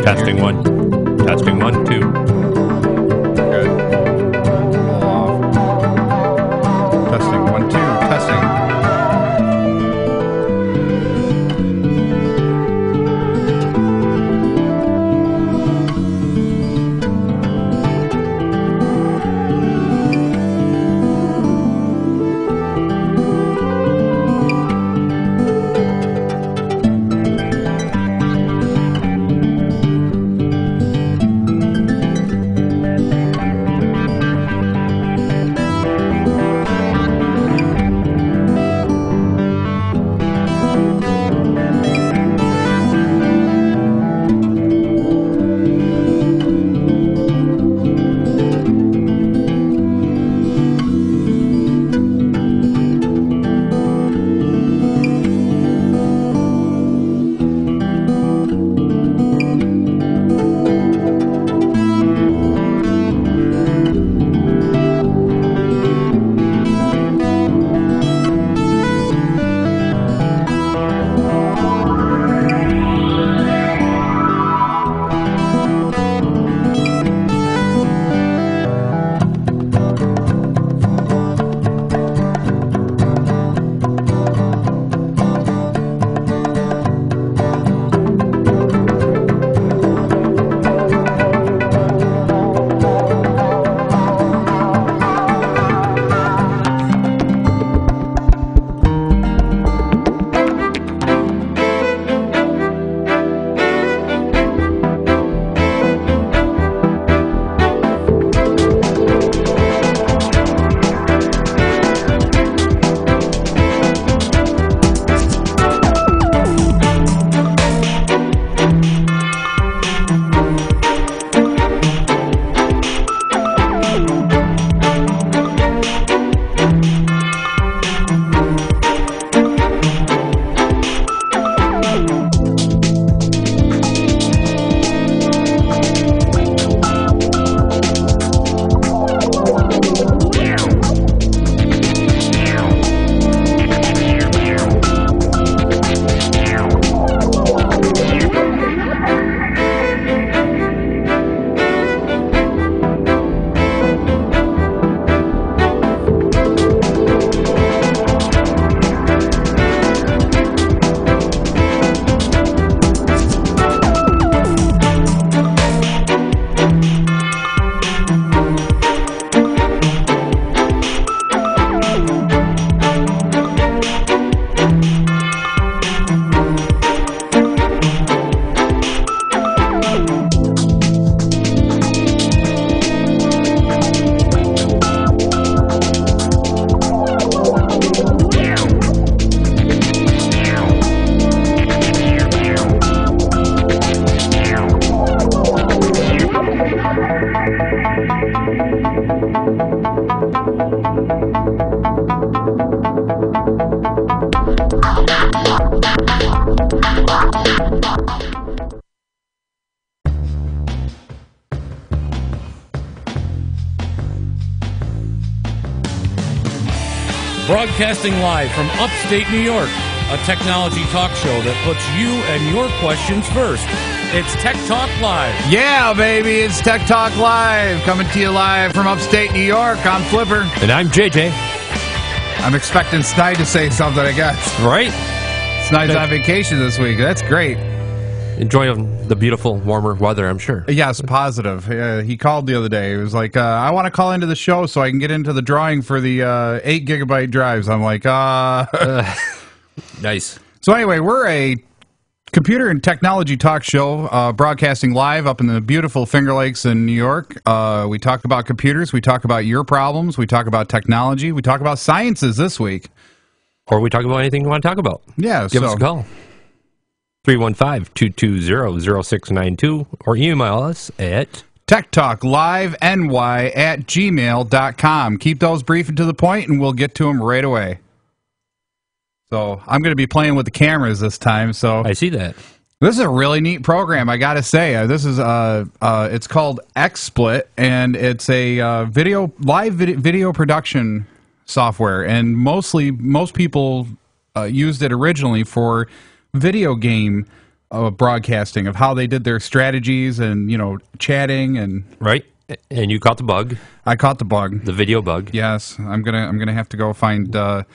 Testing one. Testing 1, 2. Good. Pull off. Testing 1, 2. Testing. Broadcasting live from upstate New York, a technology talk show that puts you and your questions first. It's Tech Talk Live. Yeah, baby, it's Tech Talk Live, coming to you live from upstate New York. I'm Flipper. And I'm JJ. I'm expecting Snide to say something, I guess. Right. Snide's on vacation this week. That's great. Enjoying the beautiful, warmer weather, I'm sure. Yes, positive. He called the other day. He was like, I want to call into the show so I can get into the drawing for the 8-gigabyte drives. I'm like, Nice. So anyway, we're a computer and technology talk show broadcasting live up in the beautiful Finger Lakes in New York. We talk about computers. We talk about your problems. We talk about technology. We talk about sciences this week. Or we talk about anything you want to talk about. Yeah. Give us a call. 315-220-0692 or email us at techtalkliveny@gmail.com. Keep those brief and to the point, and we'll get to them right away. So I'm going to be playing with the cameras this time. So I see that. This is a really neat program, I got to say. This is it's called XSplit, and it's a live video production software, and most people used it originally for video game broadcasting, of how they did their strategies and, chatting and... Right. And you caught the bug. I caught the bug. The video bug. Yes. I'm gonna have to go find Mr.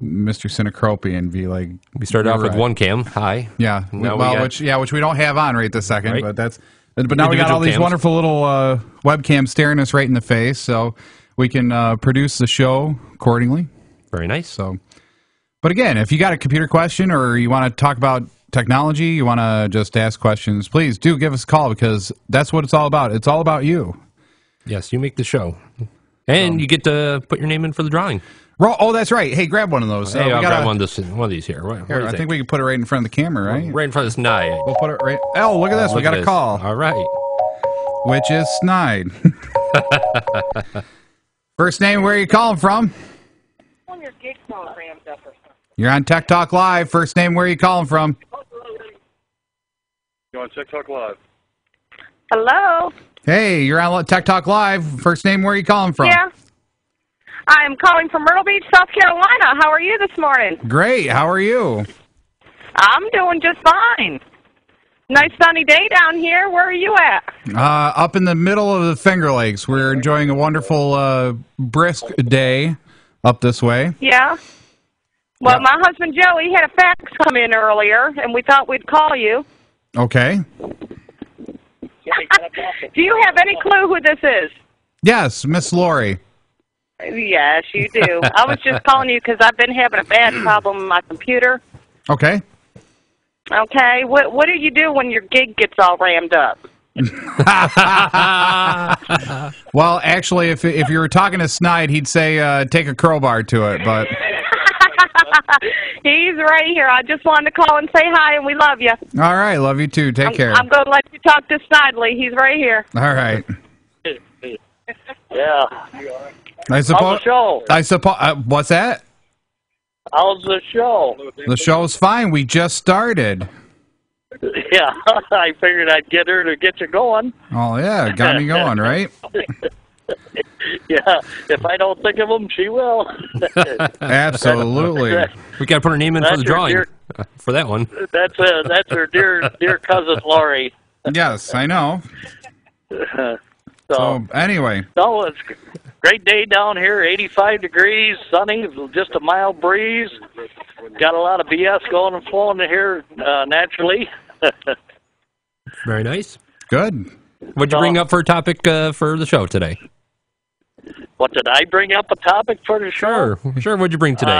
Cinecropi and be like... We started off with one cam. Hi. Yeah. Which we don't have on right this second, right? but that's... But now we got all these wonderful little webcams staring us right in the face, so we can produce the show accordingly. Very nice. So, but again, if you got a computer question or you want to talk about technology, you want to just ask questions, please do give us a call, because that's what it's all about. It's all about you. Yes, you make the show. And you get to put your name in for the drawing. Oh, that's right. Hey, grab one of those. Hey, I'll grab one of these here. Here, I think we can put it right in front of the camera, right? Right in front of Snide. We'll put it right... Oh, look at this. We got a call. All right. Which is Snide. First name, where are you calling from? On your gig phone rammed up or something. You're on Tech Talk Live. First name, where are you calling from? You're on Tech Talk Live. Hello? Hey, you're on Tech Talk Live. First name, where are you calling from? Yeah. I'm calling from Myrtle Beach, South Carolina. How are you this morning? Great. How are you? I'm doing just fine. Nice sunny day down here. Where are you at? Up in the middle of the Finger Lakes. We're enjoying a wonderful, brisk day up this way. Yeah? Well, my husband Joey had a fax come in earlier, and we thought we'd call you. Okay. Do you have any clue who this is? Yes, Miss Lori. Yes, you do. I was just calling you because I've been having a bad problem with my computer. Okay. Okay. What do you do when your gig gets all rammed up? Well, actually, if you were talking to Snide, he'd say take a crowbar to it, but... He's right here. I just wanted to call and say hi, and we love you. All right, love you too. Take care. I'm going to let you talk to Snidely. He's right here. All right. Yeah. How's the show? What's that? How's the show? The show's fine. We just started. Yeah, I figured I'd get her to get you going. Oh, yeah. Got me going, right? Yeah, if I don't think of them, she will. Absolutely. We got to put her name in for the drawing for that one. That's her dear cousin Lori. Yes, I know. So anyway. No, it's a great day down here, 85 degrees, sunny, just a mild breeze. Got a lot of BS going and flowing here naturally. Very nice. Good. What'd you bring up for a topic for the show today? What, did I bring up a topic for the show? Sure. What'd you bring today?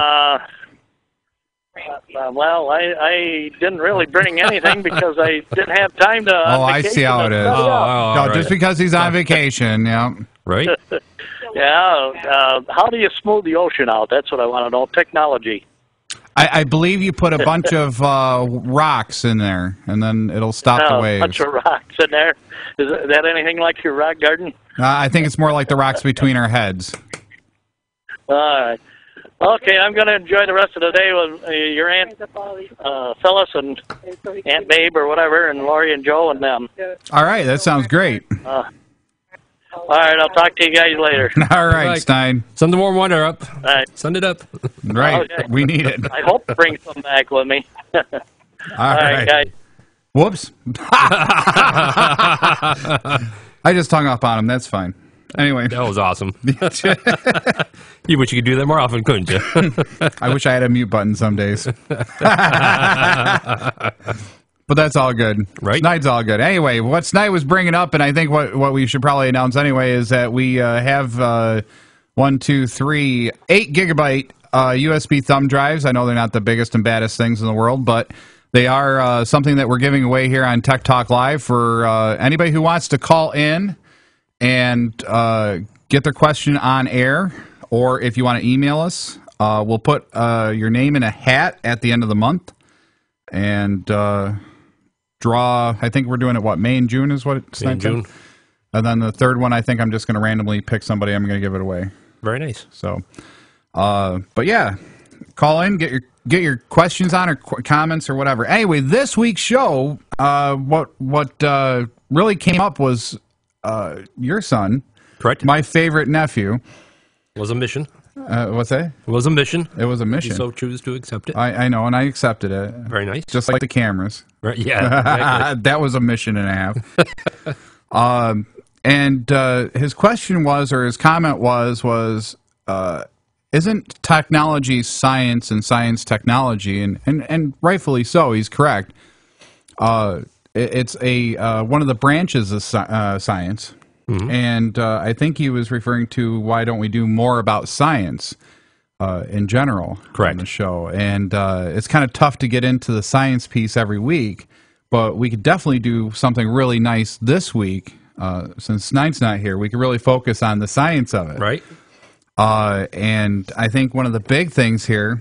Well, I didn't really bring anything because I didn't have time to. Oh, I see how it is. Right. Just because he's on vacation, yeah. Right. Yeah. How do you smooth the ocean out? That's what I want to know. Technology. I believe you put a bunch of rocks in there, and then it'll stop the waves. A bunch of rocks in there. Is that anything like your rock garden? I think it's more like the rocks between our heads. All right. Okay, I'm going to enjoy the rest of the day with your Aunt Phyllis and Aunt Babe or whatever, and Lori and Joe and them. All right, that sounds great. All right, I'll talk to you guys later. All right, Stein. Send the warm water up. All right. Send it up. Right, Okay. we need it. I hope to bring some back with me. All right, guys. Whoops. I just hung up on him. That's fine. Anyway. That was awesome. You wish you could do that more often, couldn't you? I wish I had a mute button some days. But that's all good. Right. Snide's all good. Anyway, what Snide was bringing up, and I think what we should probably announce anyway, is that we have 8 gigabyte USB thumb drives. I know they're not the biggest and baddest things in the world, but they are something that we're giving away here on Tech Talk Live for anybody who wants to call in and get their question on air, or if you want to email us, we'll put your name in a hat at the end of the month and draw. I think we're doing it, May and June is what it's May and June. And then the third one, I think I'm just going to randomly pick somebody. I'm going to give it away. Very nice. So, but yeah, call in, get your questions on or comments or whatever. Anyway, this week's show, what really came up was your son, correct? My favorite nephew, Was a mission. What's that? It was a mission. It was a mission. You so choose to accept it. I know, and I accepted it. Very nice. Just like the cameras. Right? Yeah. Exactly. That was a mission and a half. And his question was, or his comment was, isn't technology science and science technology? And rightfully so. He's correct. It's one of the branches of science. Mm-hmm. And I think he was referring to why don't we do more about science in general on the show. And it's kind of tough to get into the science piece every week, but we could definitely do something really nice this week. Since Nine's not here, we could really focus on the science of it. Right. And I think one of the big things here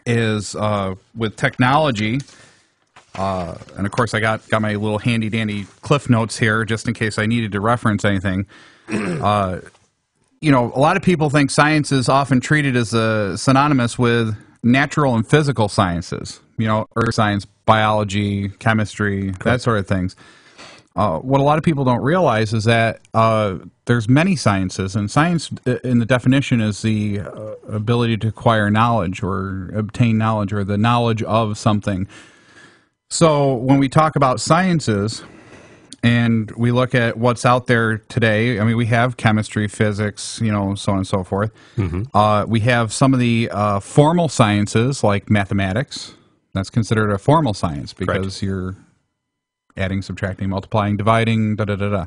is with technology. And of course, I got my little handy dandy cliff notes here just in case I needed to reference anything. A lot of people think science is often treated as synonymous with natural and physical sciences. Earth science, biology, chemistry, that sort of things. What a lot of people don't realize is that there's many sciences, and science, in the definition, is the ability to acquire knowledge or obtain knowledge or the knowledge of something. So when we talk about sciences and we look at what's out there today, I mean, we have chemistry, physics, so on and so forth. Mm-hmm. We have some of the formal sciences like mathematics. That's considered a formal science because you're adding, subtracting, multiplying, dividing, da-da-da-da.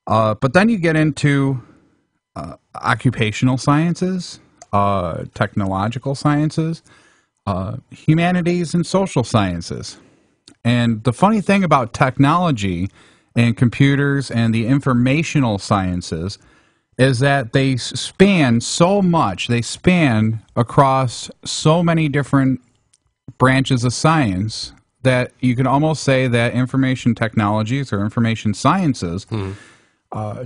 But then you get into occupational sciences, technological sciences, humanities, and social sciences. And the funny thing about technology and computers and the informational sciences is that they span so much. They span across so many different branches of science that you can almost say that information technologies or information sciences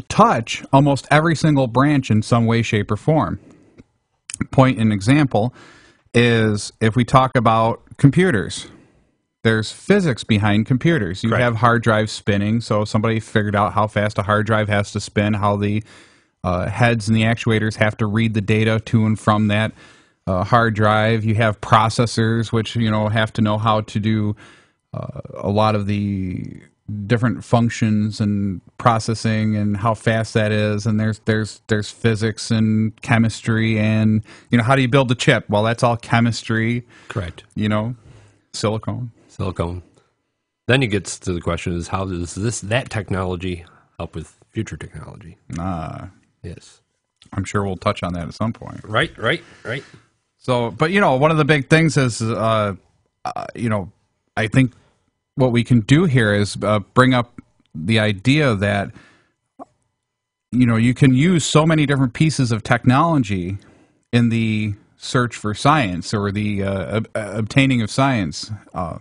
touch almost every single branch in some way, shape, or form. Point and example is if we talk about computers, there's physics behind computers. You have hard drives spinning, so somebody figured out how fast a hard drive has to spin, how the heads and the actuators have to read the data to and from that hard drive. You have processors, which have to know how to do a lot of the different functions and processing and how fast that is. And there's physics and chemistry and how do you build the chip? Well, that's all chemistry. Correct. Silicone. Then it gets to the question is how does that technology help with future technology? Yes. I'm sure we'll touch on that at some point. Right. So, but one of the big things is, I think what we can do here is bring up the idea that, you can use so many different pieces of technology in the search for science or the obtaining of science. My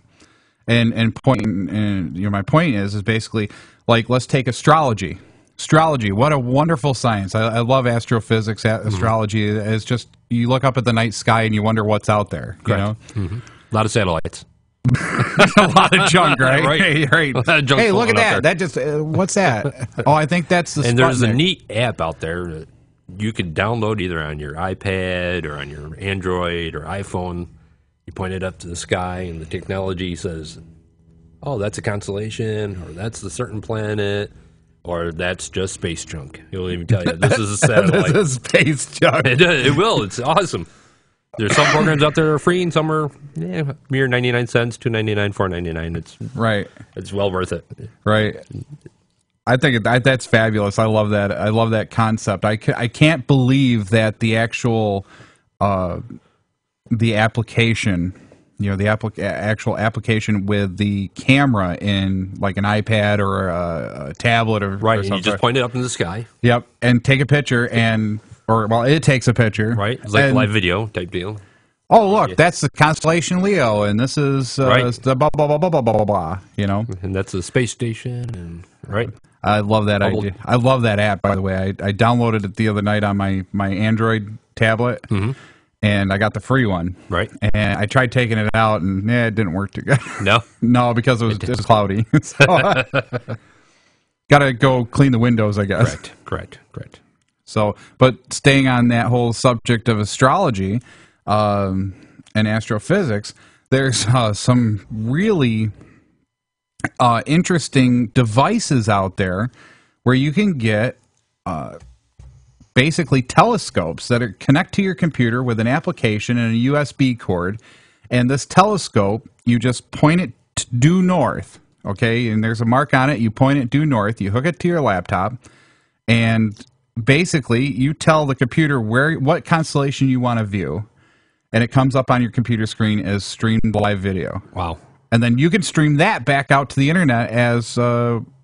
point is basically like, let's take astrology. Astrology, what a wonderful science. I love astrophysics. Astrology is just, you look up at the night sky and you wonder what's out there. Mm-hmm. A lot of satellites. A lot of junk, right? Right. Hey, look at that. There. That just, what's that? Oh, I think that's the And Sputnik. there's a neat app out there that you can download either on your iPad or on your Android or iPhone. You point it up to the sky and the technology says, oh, that's a constellation, or that's a certain planet, or that's just space junk. It'll even tell you, this is a satellite. This is space junk. It will. It's awesome. There's some programs out there that are free, and some are mere 99 cents, $2.99, $4.99. It's well worth it. Right. I think that's fabulous. I love that. I love that concept. I can't believe that the actual the application, actual application with the camera in like an iPad or a tablet or right. Or and something. You just point it up in the sky. Yep, and take a picture it takes a picture. Right. It's like a live video type deal. Oh, look, that's the constellation Leo, and this is the blah, blah, blah, blah, blah, blah, blah, And that's the space station, and I love that idea. I love that app, by the way. I downloaded it the other night on my Android tablet, and I got the free one. Right. And I tried taking it out, and it didn't work too good. No? No, because it was just cloudy. So, got to go clean the windows, I guess. Correct. So, but staying on that whole subject of astrology and astrophysics, there's some really interesting devices out there where you can get basically telescopes that connect to your computer with an application and a USB cord. And this telescope, you just point it due north, okay? And there's a mark on it. You point it due north. You hook it to your laptop, and basically you tell the computer what constellation you want to view, and it comes up on your computer screen as streamed live video. Wow. And then you can stream that back out to the internet as,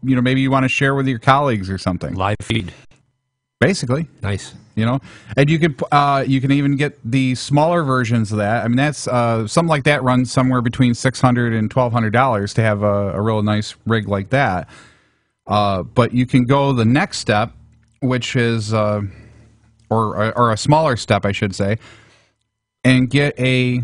maybe you want to share with your colleagues or something. Live feed. Basically. Nice. And you can even get the smaller versions of that. I mean, that's something like that runs somewhere between $600 and $1,200 to have a real nice rig like that. But you can go the next step, which is, or a smaller step, I should say, and get a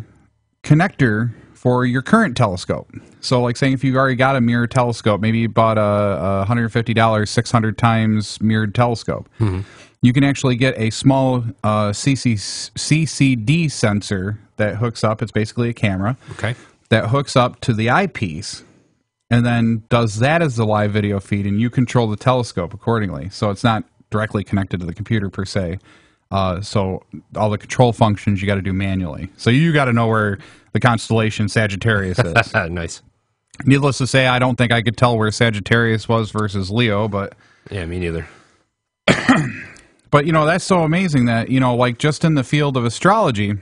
connector for your current telescope. So, like saying if you've already got a mirror telescope, maybe you bought a $150 600 times mirrored telescope. Mm-hmm. You can actually get a small CCD sensor that hooks up. It's basically a camera. Okay. That hooks up to the eyepiece and then does that as the live video feed, and you control the telescope accordingly. So it's not directly connected to the computer per se. So all the control functions you got to do manually. So you got to know where the constellation Sagittarius is. Nice. Needless to say, I don't think I could tell where Sagittarius was versus Leo, but... Yeah, me neither. But, that's so amazing that, like just in the field of astrology,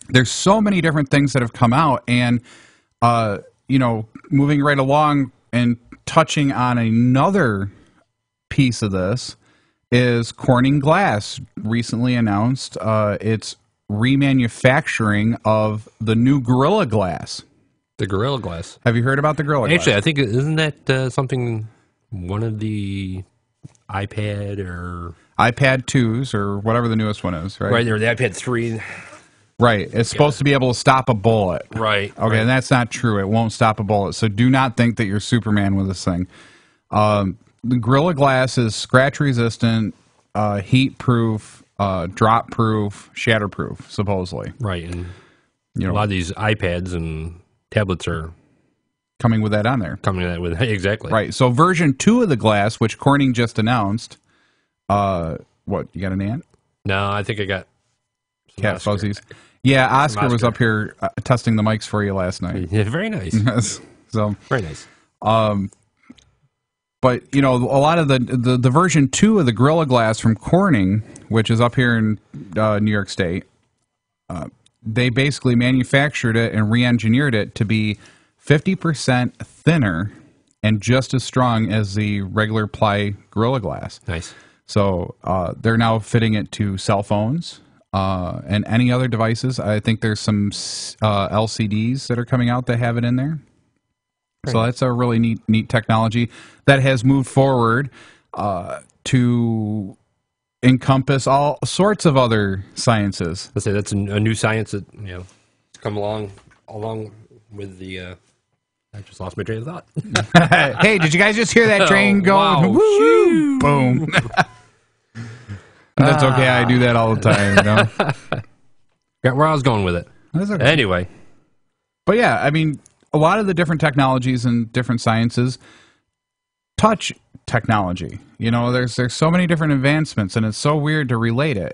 there's so many different things that have come out, and, moving right along and touching on another piece of this is Corning Glass recently announced its remanufacturing of the new Gorilla Glass. The Gorilla Glass. Have you heard about the Gorilla Glass? Actually, I think, isn't that something, one of the iPad 2s or whatever the newest one is, right? Right, or the iPad 3. Right. It's supposed to be able to stop a bullet. Right. Okay, right. And that's not true. It won't stop a bullet. So do not think that you're Superman with this thing. The Gorilla Glass is scratch-resistant, heat-proof, drop-proof, shatter-proof, supposedly. Right, and a lot of these iPads and tablets are coming with that on there. Exactly. Right. So version 2 of the glass, which Corning just announced, what, you got an ant? No, I think I got some cat fuzzies. Yeah, Oscar was up here testing the mics for you last night. Yeah, very nice. So very nice. But, a lot of the version 2 of the Gorilla Glass from Corning, which is up here in New York State, they basically manufactured it and re-engineered it to be 50% thinner and just as strong as the regular ply Gorilla Glass. Nice. So they're now fitting it to cell phones and any other devices. I think there's some LCDs that are coming out that have it in there. So that's a really neat technology that has moved forward to encompass all sorts of other sciences. Let's say that's a new science that it's come along with the. I just lost my train of thought. Hey, did you guys just hear that train going? Wow. Woo! Boom. That's okay. I do that all the time. Got where I was going with it. Okay. Anyway, but yeah, I mean, a lot of the different technologies and different sciences touch technology. There's so many different advancements, and it's so weird to relate it.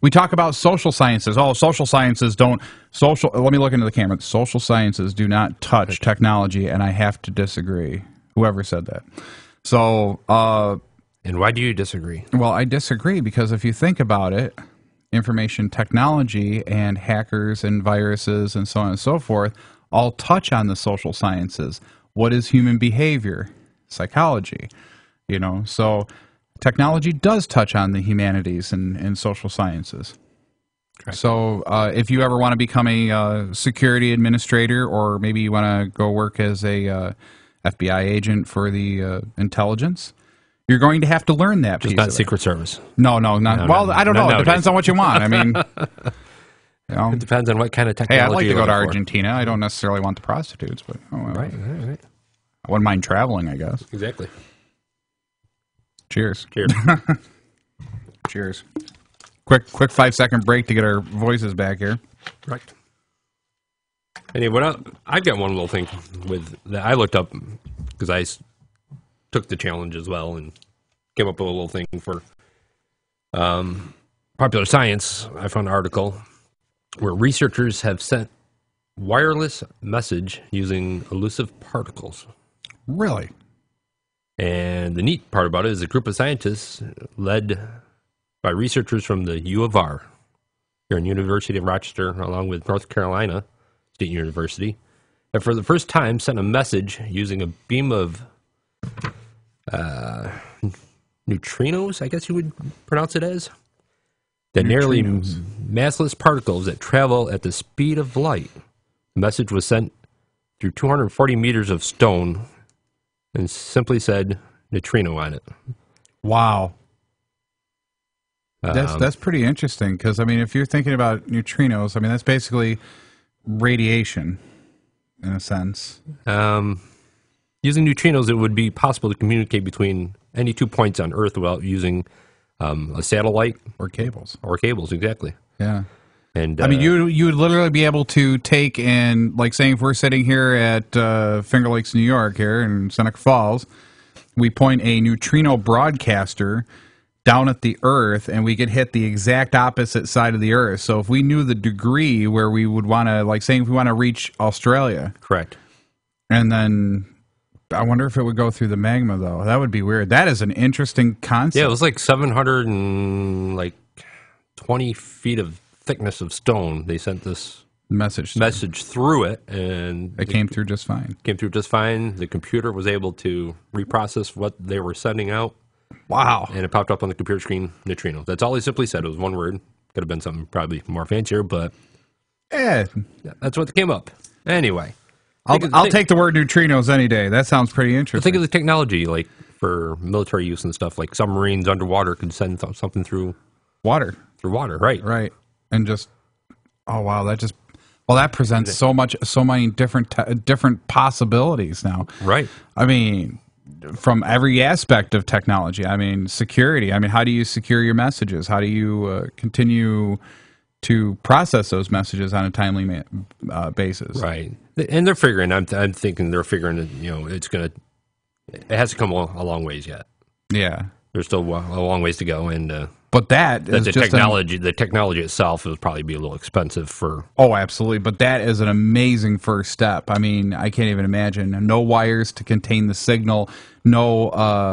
We talk about social sciences. Oh, social sciences don't let me look into the camera. Social sciences do not touch technology, and I have to disagree. Whoever said that. So, and why do you disagree? Well, I disagree because if you think about it, information technology and hackers and viruses and so on and so forth all touch on the social sciences. What is human behavior? Psychology. So technology does touch on the humanities and social sciences. Correct. So if you ever want to become a security administrator, or maybe you want to go work as a FBI agent for the intelligence, you're going to have to learn that piece. Just not Secret Service. No, not. Well, I don't know. It depends on what you want. I mean, it depends on what kind of technology. Hey, I'd like to go to for. Argentina. I don't necessarily want the prostitutes, but right. I wouldn't mind traveling, I guess. Exactly. Cheers. Cheers. Cheers. Quick 5-second break to get our voices back here. Right. Anyway, I've got one little thing that I looked up because I took the challenge as well and came up with a little thing for Popular Science. I found an article where researchers have sent wireless message using elusive particles. Really? And the neat part about it is a group of scientists led by researchers from the U of R here in University of Rochester, along with North Carolina State University, have for the first time sent a message using a beam of neutrinos, I guess you would pronounce it as. The nearly massless particles that travel at the speed of light. The message was sent through 240 meters of stone and simply said neutrino on it. Wow. That's pretty interesting because, I mean, if you're thinking about neutrinos, I mean, that's basically radiation in a sense. Using neutrinos, it would be possible to communicate between any 2 points on Earth without using a satellite. Or cables. Or cables, exactly. Yeah. And I mean, you would literally be able to take and, like, saying if we're sitting here at Finger Lakes, New York, here in Seneca Falls, we point a neutrino broadcaster down at the Earth, and we could hit the exact opposite side of the Earth. So if we knew the degree where we would want to, like, saying if we want to reach Australia. Correct. And then I wonder if it would go through the magma, though. That would be weird. That is an interesting concept. Yeah, it was like 720 feet of thickness of stone. They sent this message through it, and it came through just fine. Came through just fine. The computer was able to reprocess what they were sending out. Wow. And it popped up on the computer screen, neutrino. That's all he simply said. It was one word. Could have been something probably more fancier, but that's what came up. Anyway. I'll take the word neutrinos any day. That sounds pretty interesting. Think of the technology, like, for military use and stuff. Like submarines underwater could send something through water. Through water, right. Right. And just, oh, wow, that presents so many different possibilities now. Right. I mean, from every aspect of technology. I mean, security. I mean, how do you secure your messages? How do you continue to process those messages on a timely basis? Right. And they're figuring, I'm thinking they're figuring that, it has to come a long ways yet. Yeah. There's still a long ways to go. And, but the technology itself will probably be a little expensive for. Oh, absolutely. But that is an amazing first step. I mean, I can't even imagine. No wires to contain the signal, no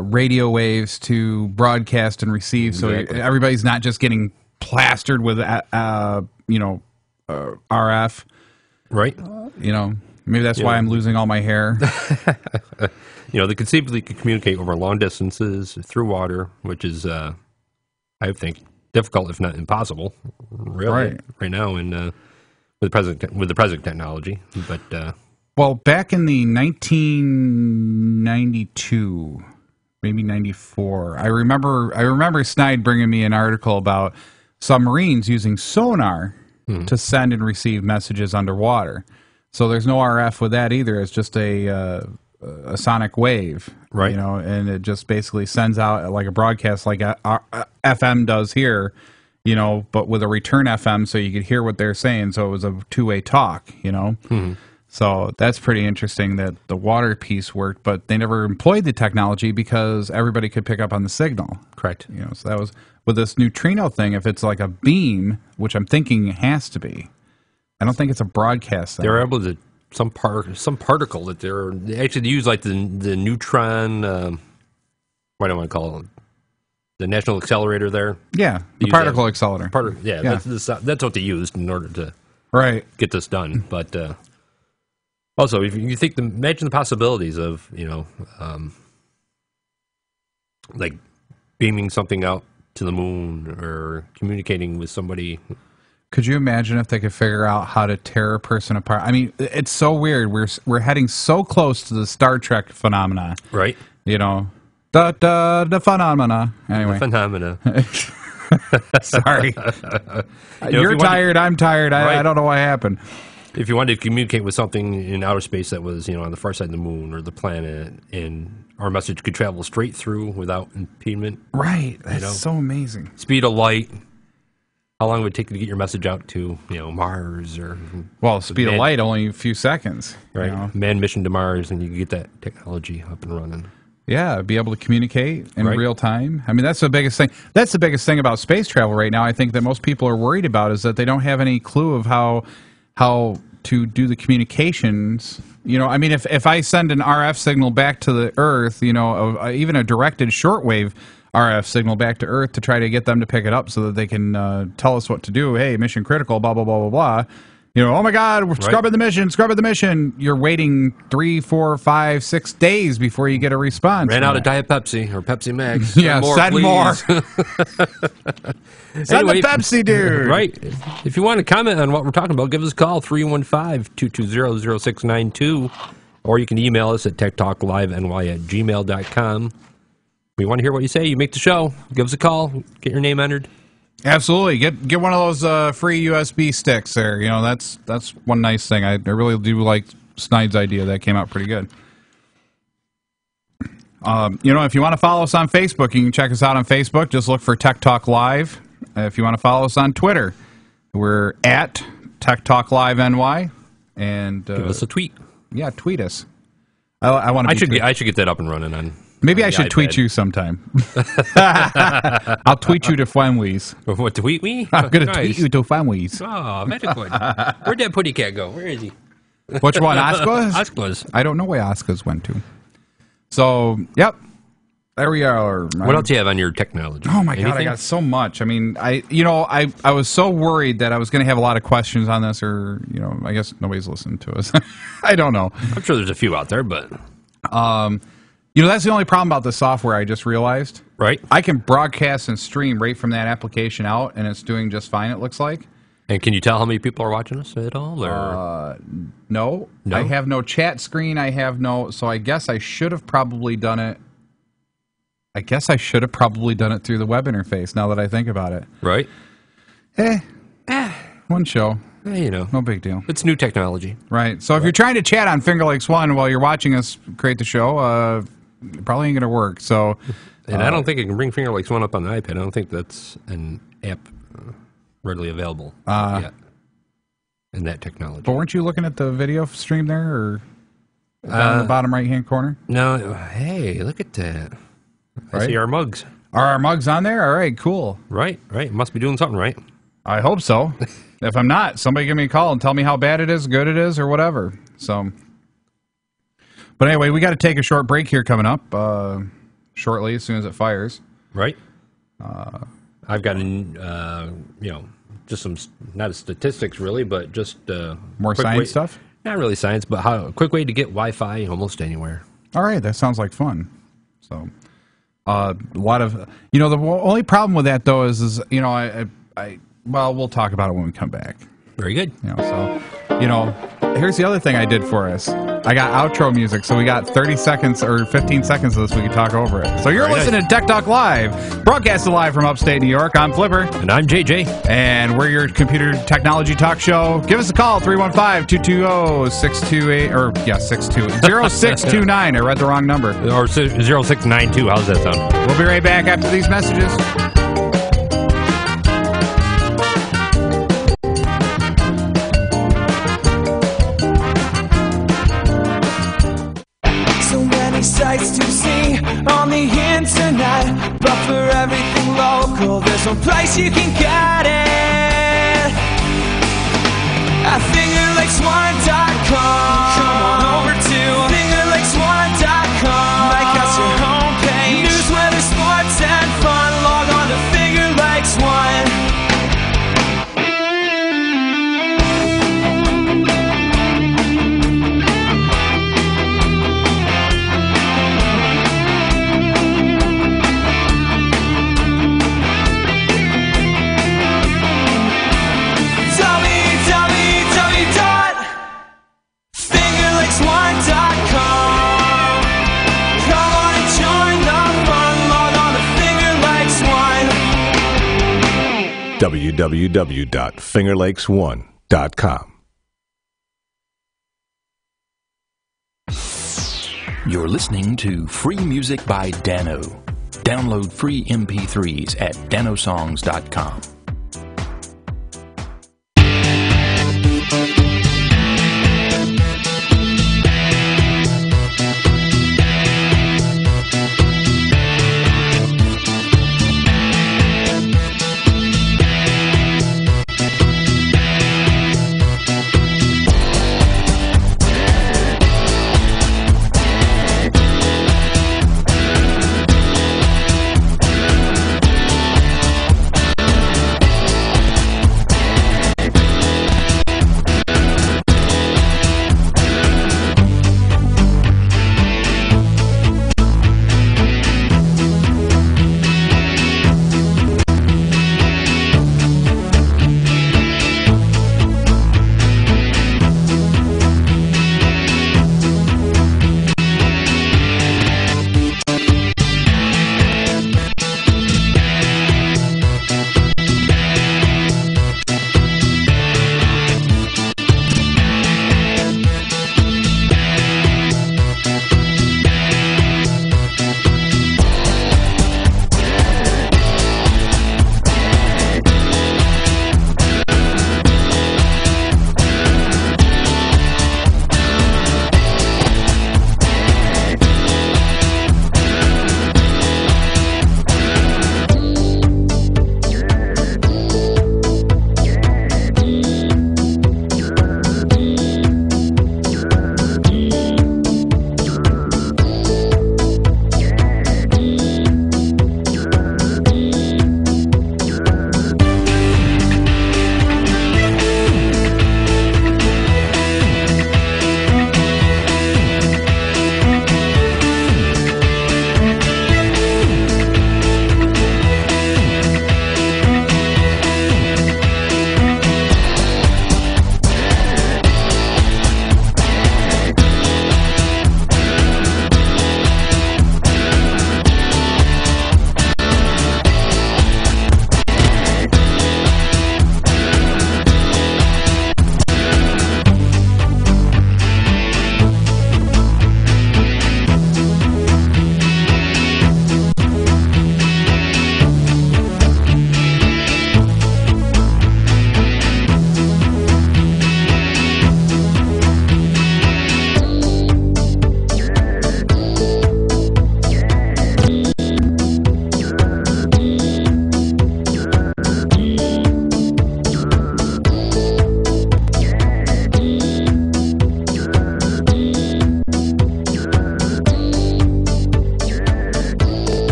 radio waves to broadcast and receive. Exactly. So everybody's not just getting plastered with, RF. Right. Maybe that's why I'm losing all my hair. They conceivably could communicate over long distances through water, which is, I think, difficult if not impossible, really, right now, and with the present technology. But well, back in the 1992, maybe 94, I remember Snide bringing me an article about submarines using sonar to send and receive messages underwater. So there's no RF with that either. It's just a sonic wave, right? And it just basically sends out like a broadcast, like FM does here, but with a return FM, so you could hear what they're saying. So it was a two-way talk, So that's pretty interesting that the water piece worked, but they never employed the technology because everybody could pick up on the signal. Correct. So that was with this neutrino thing. If it's like a beam, which I'm thinking it has to be, I don't think it's a broadcast thing. They're able to some particle that they actually use like the neutron. What do I want to call it? The National Accelerator there. Yeah, the particle accelerator. That's what they used in order to get this done. But also, if you imagine the possibilities of like beaming something out to the moon or communicating with somebody. Could you imagine if they could figure out how to tear a person apart? I mean, it's so weird. We're heading so close to the Star Trek phenomena, right? The phenomena. Anyway, the phenomena. Sorry, you're tired. I'm tired. I don't know what happened. if you wanted to communicate with something in outer space that was, on the far side of the moon or the planet, and our message could travel straight through without impediment. Right. That's so amazing. Speed of light. How long would it take to get your message out to, Mars or... Well, speed of light, only a few seconds. Right. Manned mission to Mars, and you can get that technology up and running. Yeah, be able to communicate in real time. I mean, that's the biggest thing. That's the biggest thing about space travel right now. I think that most people are worried about is that they don't have any clue of how to do the communications. I mean, if I send an RF signal back to the Earth, even a directed shortwave RF signal back to Earth to try to get them to pick it up so that they can tell us what to do. Hey, mission critical, blah, blah, blah, blah, blah. Oh my God, we're scrubbing the mission. You're waiting 3, 4, 5, 6 days before you get a response. Ran out of Diet Pepsi or Pepsi Max. Yeah, send more. Send the Pepsi, dude. Right. If you want to comment on what we're talking about, give us a call, 315-220-0692. Or you can email us at techtalkliveny@gmail.com. We want to hear what you say. You make the show. Give us a call. Get your name entered. Absolutely. Get one of those free USB sticks there. That's one nice thing. I really do like Snide's idea. That came out pretty good. If you want to follow us on Facebook, you can check us out on Facebook. Just look for Tech Talk Live. If you want to follow us on Twitter, we're at Tech Talk Live NY. And give us a tweet. Yeah, tweet us. I want to. I should get that up and running on. Maybe I should tweet you sometime. I'll tweet you to Fenwees. What, tweet me? I'm going to tweet you to Fenwees. Oh, very good. Where'd that putty cat go? Where is he? Which one? Oscar's? Oscar's. I don't know where Oscar's went to. So, yep. There we are. What else do you have on your technology? Oh, my God. I got so much. I mean, I was so worried that I was going to have a lot of questions on this, or, I guess nobody's listening to us. I don't know. I'm sure there's a few out there, but... that's the only problem about the software I just realized. Right. I can broadcast and stream right from that application out, and it's doing just fine, it looks like. And can you tell how many people are watching us at all? Or? No. I have no chat screen. So I guess I should have probably done it. Through the web interface, now that I think about it. Right. One show. No big deal. It's new technology. Right. So if you're trying to chat on Finger Lakes One while you're watching us create the show, it probably ain't going to work. So, and I don't think it can bring Finger Lakes One up on the iPad. I don't think that's an app readily available yet in that technology. But weren't you looking at the video stream there, or down in the bottom right-hand corner? No. Hey, look at that. I see our mugs. Are our mugs on there? All right, cool. Right. Must be doing something right. I hope so. If I'm not, somebody give me a call and tell me how bad it is, good it is, or whatever. So, but anyway, we got to take a short break here coming up shortly, as soon as it fires. Right. I've got just some, not statistics really, but just more science stuff. Not really science, but a quick way to get Wi-Fi almost anywhere. All right, that sounds like fun. So, a lot of the only problem with that though is well, we'll talk about it when we come back. Very good. Here's the other thing I did for us. I got outro music, so we got 30 seconds or 15 seconds of this. We can talk over it. So you're listening to Tech Talk Live, broadcasted live from upstate New York. I'm Flipper. And I'm JJ. And we're your computer technology talk show. Give us a call, 315-220-628, or 0629. I read the wrong number. Or 0692. How's that sound? We'll be right back after these messages. Sights to see on the internet, but for everything local, there's one place you can get it at fingerlakes1.com. Come on over to fingerlakes1.com. Make us your homepage. News, weather, sports, and fun. Log on to Finger Lakes One. www.fingerlakes1.com. You're listening to Free Music by Dano. Download free MP3s at danosongs.com.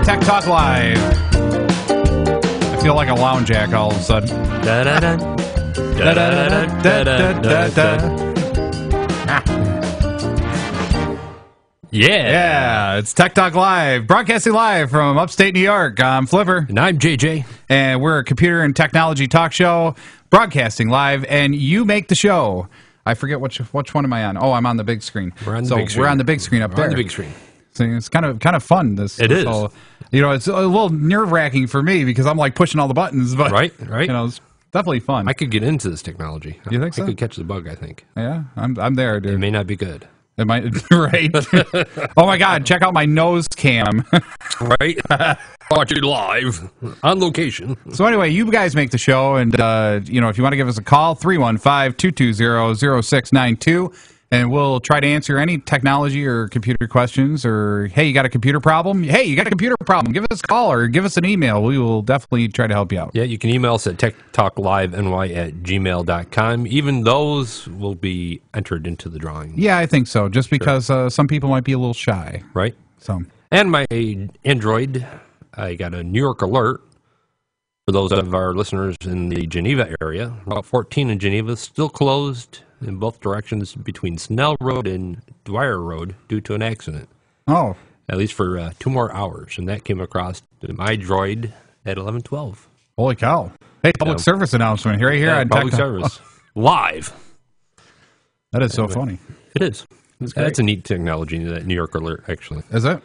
Tech Talk Live. I feel like a lounge jack all of a sudden. Yeah, it's Tech Talk Live, broadcasting live from upstate New York. I'm Flipper. And I'm JJ. And we're a computer and technology talk show, broadcasting live, and you make the show. I forget which one am I on? Oh, I'm on the big screen. We're on the big screen. We're on the big screen up there. On the big screen. So it's kind of fun. It is. Whole, it's a little nerve-wracking for me because I'm like pushing all the buttons, but right. It's definitely fun. I could get into this technology. You think so? I could catch the bug, I think. Yeah, I'm there, dude. It may not be good. It might, right? Oh my God! Check out my nose cam. Right, watching live on location. So anyway, you guys make the show, and if you want to give us a call, 315-220-0692, and we'll try to answer any technology or computer questions. Or hey, you got a computer problem? Hey, you got a computer problem? Give us a call or give us an email. We will definitely try to help you out. Yeah, you can email us at techtalkliveny@gmail.com. Even those will be entered into the drawing. Yeah, I think so. Just because some people might be a little shy, right? So, and my Android, I got a New York alert for those of our listeners in the Geneva area. Route 14 in Geneva is still closed in both directions between Snell Road and Dwyer Road due to an accident. Oh. At least for 2 more hours. And that came across my Droid at 11:12. Holy cow. Hey, public service announcement right here on public service. Live. That is so funny. It is. That's a neat technology, that New York alert, actually. Is it?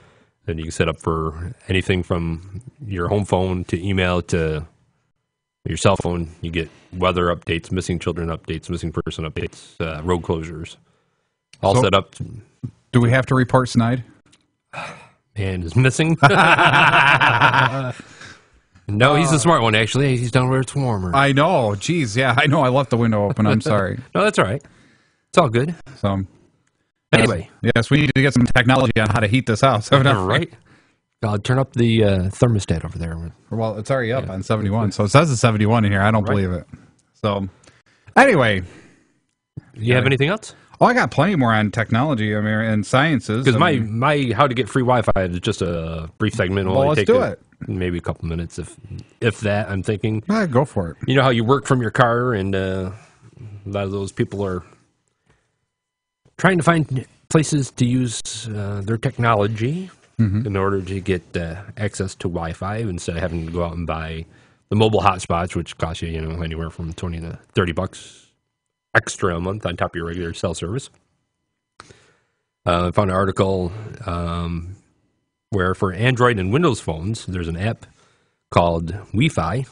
And you can set up for anything from your home phone to email to your cell phone. You get weather updates, missing children updates, missing person updates, road closures. All set up. Do we have to report snide? Man is missing. No, he's the smart one, actually. He's down where it's warmer. I know. Jeez, yeah, I know. I left the window open. I'm sorry. No, that's all right. It's all good. So, anyway. Yes, we need to get some technology on how to heat this house. Right? I'll turn up the thermostat over there. Well, it's already up on 71. So it says it's 71 in here. I don't believe it. So, anyway. You have anything else? Oh, I got plenty more on technology, and sciences. Because my how to get free Wi-Fi is just a brief segment. Well, let's do it. Maybe a couple minutes, if that. I'm thinking. Go for it. You know how you work from your car, and a lot of those people are trying to find places to use their technology in order to get access to Wi-Fi instead of having to go out and buy the mobile hotspots, which cost you, anywhere from $20 to $30 extra a month on top of your regular cell service. I found an article where for Android and Windows phones, there's an app called Wi-Fi.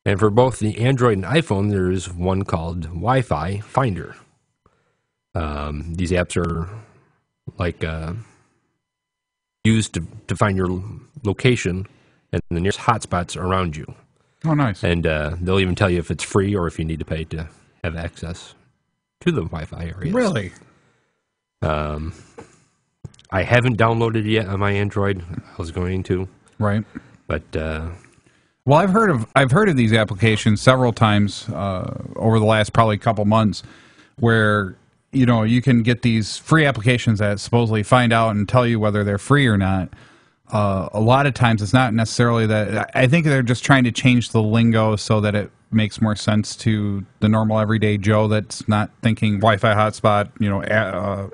And for both the Android and iPhone, there's one called Wi-Fi Finder. These apps are like used to find your location and the nearest hotspots around you. Oh, nice. And they'll even tell you if it's free or if you need to pay to have access to the Wi-Fi areas. Really? I haven't downloaded it yet on my Android. I was going to. Right. But well, I've heard of these applications several times over the last probably couple months, where you can get these free applications that supposedly find out and tell you whether they're free or not. A lot of times, it's not necessarily that. I think they're just trying to change the lingo so that it makes more sense to the normal everyday Joe that's not thinking Wi-Fi hotspot,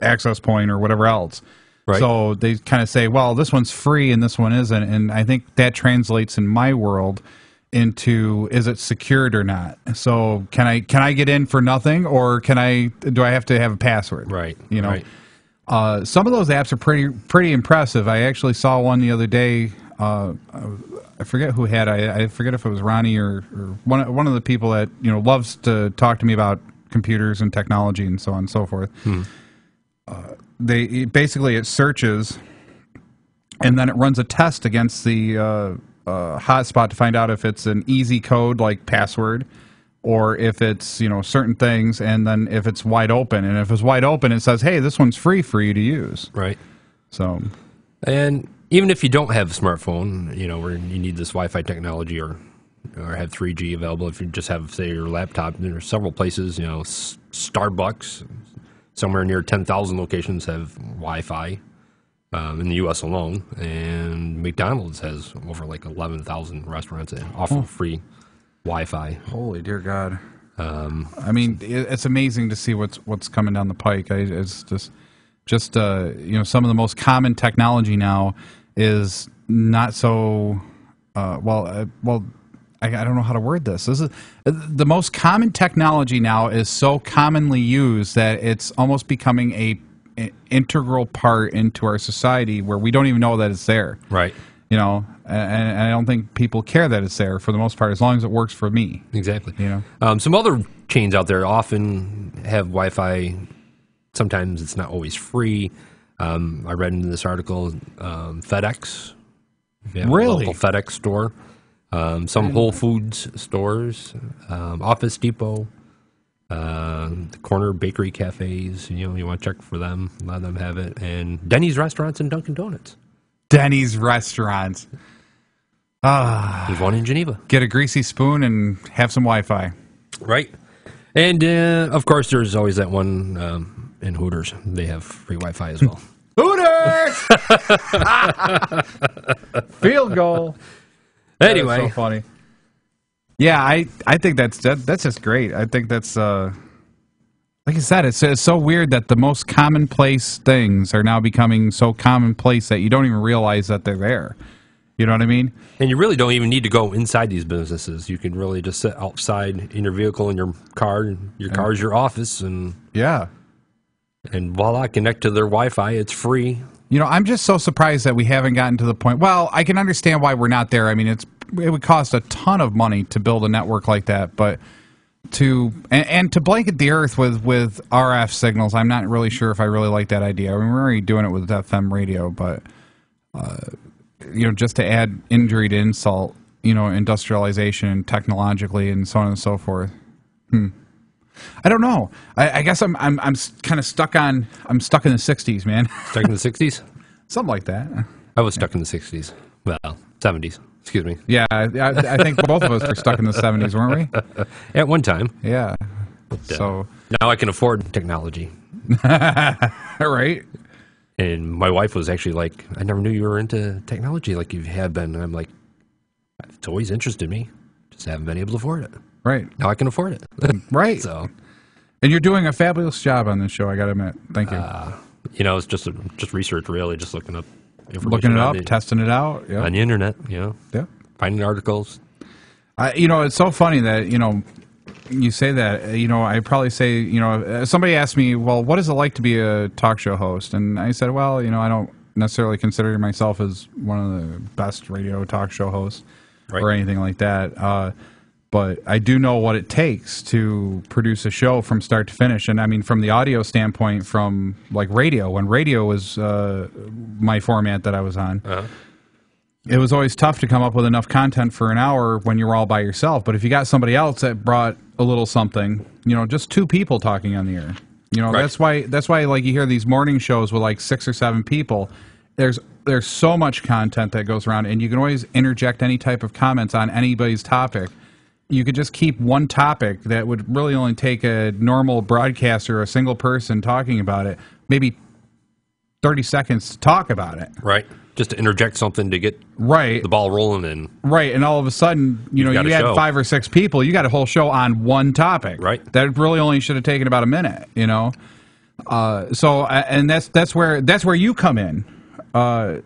access point or whatever else. Right. So they kind of say, well, this one's free and this one isn't. And I think that translates in my world into, is it secured or not? So can I get in for nothing, or do I have to have a password? Right. Right. Some of those apps are pretty impressive. I actually saw one the other day. I forget who had. I forget if it was Ronnie or one of the people that loves to talk to me about computers and technology and so on and so forth. It searches, and then it runs a test against the hotspot to find out if it's an easy code like password, or if it's certain things, and then if it's wide open. And if it's wide open, it says, "Hey, this one's free for you to use." Right. So, and even if you don't have a smartphone, where you need this Wi-Fi technology or have 3G available, if you just have, say, your laptop, there are several places. Starbucks. Somewhere near 10,000 locations have Wi-Fi in the U.S. alone, and McDonald's has over 11,000 restaurants that offer free Wi-Fi. Holy dear God! It's amazing to see what's coming down the pike. It's just some of the most common technology now is not so I don't know how to word this. This is the most common technology now is so commonly used that it's almost becoming an integral part into our society where we don't even know that it's there. Right. And I don't think people care that it's there for the most part, as long as it works for me. Exactly. Some other chains out there often have Wi-Fi. Sometimes it's not always free. I read in this article, FedEx. Really? A local FedEx store. Some Whole Foods stores, Office Depot, the corner bakery cafes. You want to check for them. A lot of them have it. And Denny's restaurants and Dunkin' Donuts. Denny's restaurants. There's one in Geneva. Get a greasy spoon and have some Wi-Fi. Right. And, of course, there's always that one in Hooters. They have free Wi-Fi as well. Hooters! Field goal. Anyway, so funny. Yeah, I think that's just great. I think that's like I said, it's so weird that the most commonplace things are now becoming so commonplace that you don't even realize that they're there. You know what I mean? And you really don't even need to go inside these businesses. You can really just sit outside in your vehicle in your car. And your car is your office, and voila, connect to their Wi-Fi. It's free. You know, I'm just so surprised that we haven't gotten to the point. Well, I can understand why we're not there. I mean, it would cost a ton of money to build a network like that, but to blanket the earth with RF signals, I'm not really sure if I really like that idea. I mean, we're already doing it with FM radio, but you know, just to add injury to insult, you know, industrialization technologically and so on and so forth. I don't know. I guess I'm kind of stuck in the 60s, man. Stuck in the 60s? Something like that. I was stuck in the 60s. Well, 70s. Excuse me. Yeah, I think both of us were stuck in the 70s, weren't we? At one time. Yeah. So now I can afford technology. Right. And my wife was actually like, I never knew you were into technology like you have been. And I'm like, it's always interested me. Just haven't been able to afford it. Right. Now I can afford it. Right. So, and you're doing a fabulous job on this show, I got to admit. Thank you. You know, it's just research, really, just looking up information. Looking it up, testing it out. Yep. On the internet, you know. Yeah. Finding articles. You know, it's so funny that, you know, you say that. You know, I probably say, you know, somebody asked me, well, what is it like to be a talk show host? And I said, well, you know, I don't necessarily consider myself as one of the best radio talk show hosts or anything like that. But I do know what it takes to produce a show from start to finish. And I mean, from the audio standpoint, from like radio, when radio was my format that I was on, it was always tough to come up with enough content for an hour when you were all by yourself. But if you got somebody else that brought a little something, you know, just two people talking on the air, you know, that's why like you hear these morning shows with like 6 or 7 people. There's so much content that goes around, and you can always interject any type of comments on anybody's topic. You could just keep one topic that would really only take a normal broadcaster or a single person talking about it, maybe 30 seconds to talk about it. Right. Just to interject something to get the ball rolling in. Right. And all of a sudden, you know, you had 5 or 6 people, you got a whole show on one topic. Right. That really only should have taken about a minute, you know. And that's where you come in.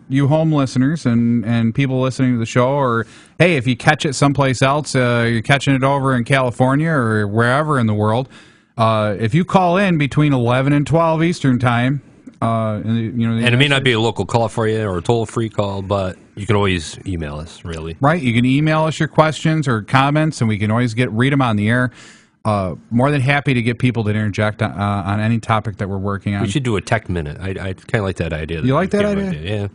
You home listeners and people listening to the show, or hey, if you catch it someplace else, you're catching it over in California or wherever in the world, if you call in between 11 and 12 Eastern time, you know, and it may not be a local call for you or a toll-free call, but you can always email us, really. Right, you can email us your questions or comments, and we can always read them on the air. More than happy to get people to interject on any topic that we're working on. We should do a tech minute. I kind of like that idea. You like that idea? Yeah.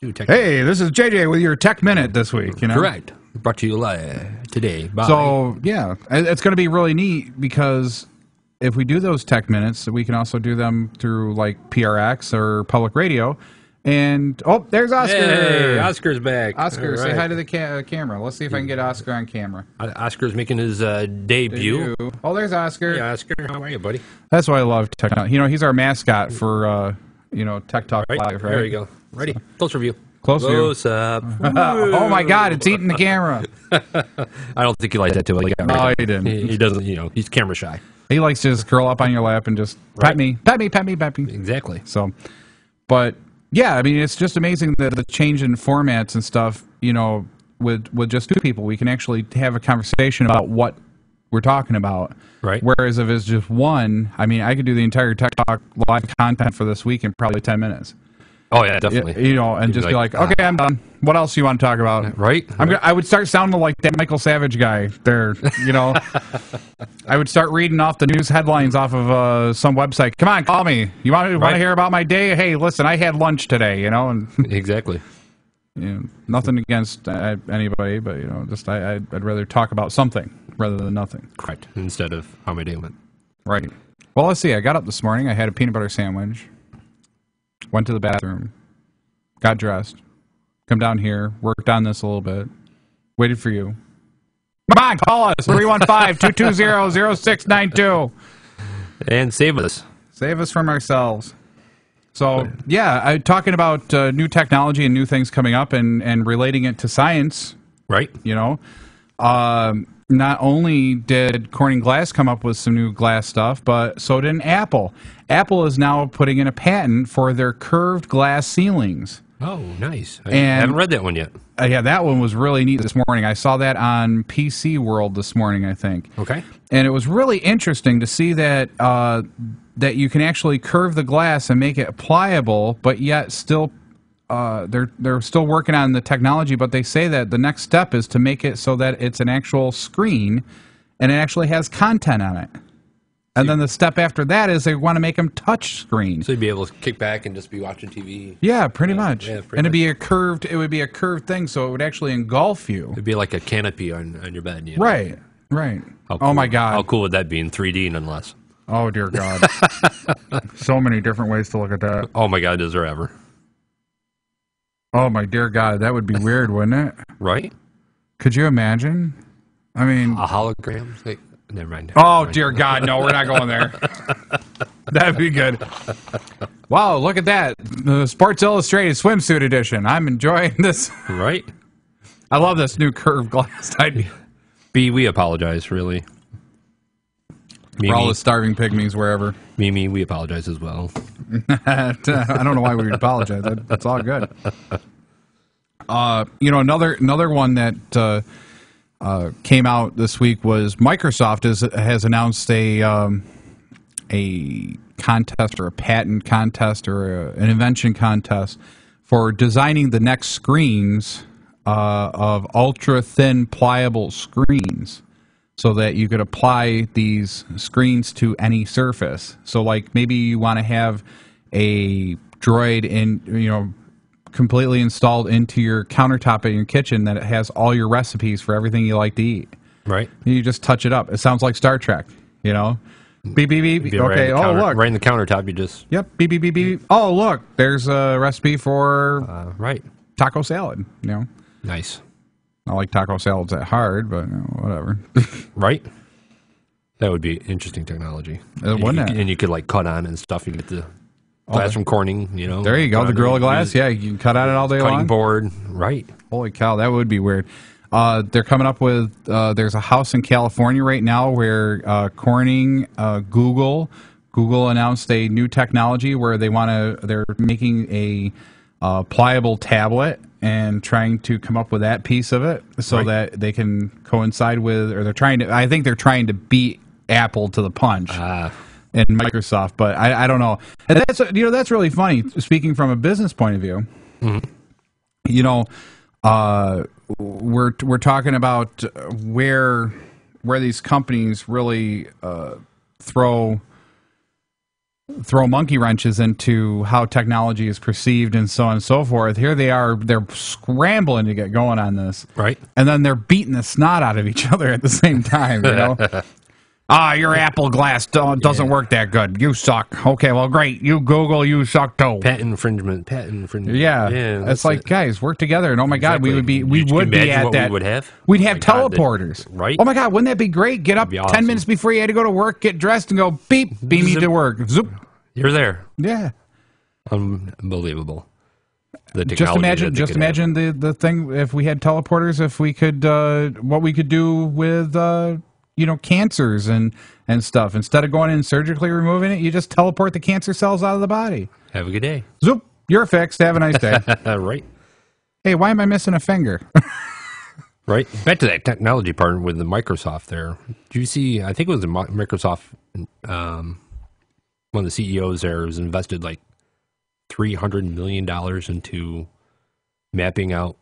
Do a tech minute. This is JJ with your tech minute this week. You know? Correct. Brought to you live today. Bye. So, yeah, it's going to be really neat because if we do those tech minutes, we can also do them through like PRX or public radio. And, there's Oscar. Hey, Oscar's back. Oscar, say hi to the camera. Let's see if I can get Oscar on camera. Oscar's making his debut. Oh, there's Oscar. Hey, Oscar. How are you, buddy? That's why I love Tech Talk. You know, he's our mascot for, Tech Talk Live, right? There you go. Ready? Closer view. Close up. Oh, my God, it's eating the camera. I don't think he liked that too. No, he didn't. He doesn't, you know, he's camera shy. He likes to just curl up on your lap and just pet me. Exactly. So, but... yeah, I mean, it's just amazing the change in formats and stuff, you know, with just 2 people. We can actually have a conversation about what we're talking about. Right. Whereas if it's just one, I mean, I could do the entire Tech Talk live content for this week in probably 10 minutes. Oh, yeah, definitely. You know, and just be like, okay, I'm done. What else do you want to talk about? Right. I would start sounding like that Michael Savage guy there, you know. I would start reading off the news headlines off of some website. Come on, call me. You want to hear about my day? Hey, listen, I had lunch today, you know. And exactly. You know, nothing against anybody, but, you know, just I'd rather talk about something rather than nothing. Correct. Instead of how my day went. Right. Well, let's see. I got up this morning. I had a peanut butter sandwich. Went to the bathroom, got dressed, come down here, worked on this a little bit, waited for you. Come on, call us, 315-220-0692. And save us. Save us from ourselves. So, yeah, talking about new technology and new things coming up and relating it to science. Right. You know, not only did Corning Glass come up with some new glass stuff, but so did Apple. Apple is now putting in a patent for their curved glass ceilings. Oh, nice. I And- haven't read that one yet. Yeah, that one was really neat this morning. I saw that on PC World this morning, I think. Okay. And it was really interesting to see that that you can actually curve the glass and make it pliable, but yet still they're still working on the technology. But they say that the next step is to make it so that it's an actual screen and it actually has content on it. And then the step after that is they want to make them touch screen. So you'd be able to kick back and just be watching TV. Yeah, pretty much. Yeah, pretty and much. it would be a curved thing, so it would actually engulf you. It'd be like a canopy on your bed. You know? Right. How Oh cool- my God. How cool would that be in 3D nonetheless? Oh dear God. So many different ways to look at that. Oh my God, is there ever? Oh my dear God, that would be weird, wouldn't it? Right? Could you imagine? I mean, A hologram? Never mind. oh dear God, no, we're not going there. That'd be good. Wow, look at that. The Sports Illustrated swimsuit edition. I'm enjoying this. Right? I love this new curved glass idea. B, we apologize, really. For all the starving pygmies wherever. Mimi, we apologize as well. I don't know why we would apologize. That's all good. Another one that came out this week was Microsoft has announced a contest or a patent contest or an invention contest for designing the next screens of ultra thin pliable screens, so that you could apply these screens to any surface. So, like, maybe you want to have a droid completely installed into your countertop in your kitchen that it has all your recipes for everything you like to eat. Right? You just touch it up. It sounds like Star Trek, you know? Beep, beep, beep. Be right Okay, in the look. Right in the countertop, you just... Yep, beep, beep, beep, beep. Oh, look, there's a recipe for right. taco salad, you know? Nice. Not like taco salad's that hard, but whatever. Right? That would be interesting technology. Wouldn't it? And you could, like, cut on and stuff. You get the glass from Corning, you know. There you go, the Gorilla Glass. Yeah, you can cut on it all day long. Cutting board. Right. Holy cow, that would be weird. They're coming up with, there's a house in California right now where Corning, Google announced a new technology where they're making a pliable tablet and trying to come up with that piece of it so that they can coincide with, or I think they're trying to beat Apple to the punch. And Microsoft, but I don't know. And that's really funny. Speaking from a business point of view, we're talking about where these companies really throw monkey wrenches into how technology is perceived and so on and so forth. Here they're scrambling to get going on this, right? And then they're beating the snot out of each other at the same time, you know. Your Apple Glass doesn't work that good. You suck. Okay, well, great. You Google, you suck too. Patent infringement. Yeah, it's like, guys, work together. And oh my God, we would be at that. We would have? We'd have teleporters. Right? Oh my God, wouldn't that be great? Get up 10 minutes before you had to go to work, get dressed, and go beep, beam me to work. Zoop. You're there. Yeah. Unbelievable. The Just imagine the thing if we had teleporters. If we could, what we could do with. Cancers and stuff. Instead of going in and surgically removing it, you just teleport the cancer cells out of the body. Have a good day. Zoop, you're fixed. Have a nice day. Right. Hey, why am I missing a finger? Right. Back to that technology part with the Microsoft there. Did you see, I think it was the Microsoft, one of the CEOs there has invested like $300 million into mapping out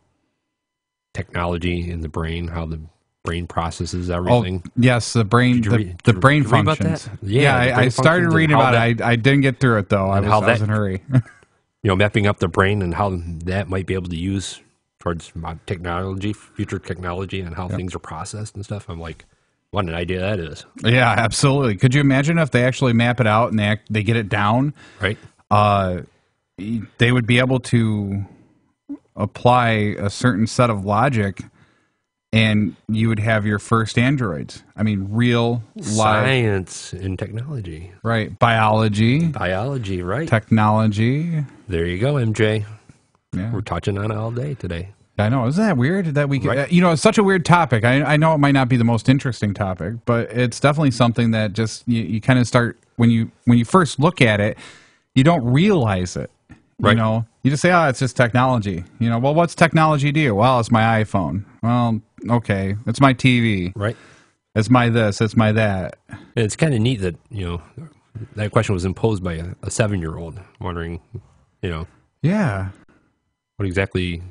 technology in the brain, how the brain processes everything. Oh, yes, the brain, the brain functions. Yeah, I started reading about it. I didn't get through it though. I was in a hurry. Mapping up the brain and how that might be able to use towards technology, future technology, and how things are processed and stuff. I'm like, what an idea that is. Yeah, absolutely. Could you imagine if they actually map it out and they get it down? Right. They would be able to apply a certain set of logic, and you would have your first androids. I mean, real science and technology. Right. Biology, right. Technology. There you go, MJ. Yeah. We're touching on it all day today. I know. Isn't that weird that we could, it's such a weird topic. I know it might not be the most interesting topic, but it's definitely something that just you kind of start when you first look at it, you don't realize it. You know, you just say, oh, it's just technology. You know, well, what's technology to you? Well, it's my iPhone. Well, okay, it's my TV. Right. It's my this. It's my that. And it's kind of neat that, that question was imposed by a 7-year-old, wondering, Yeah. what exactly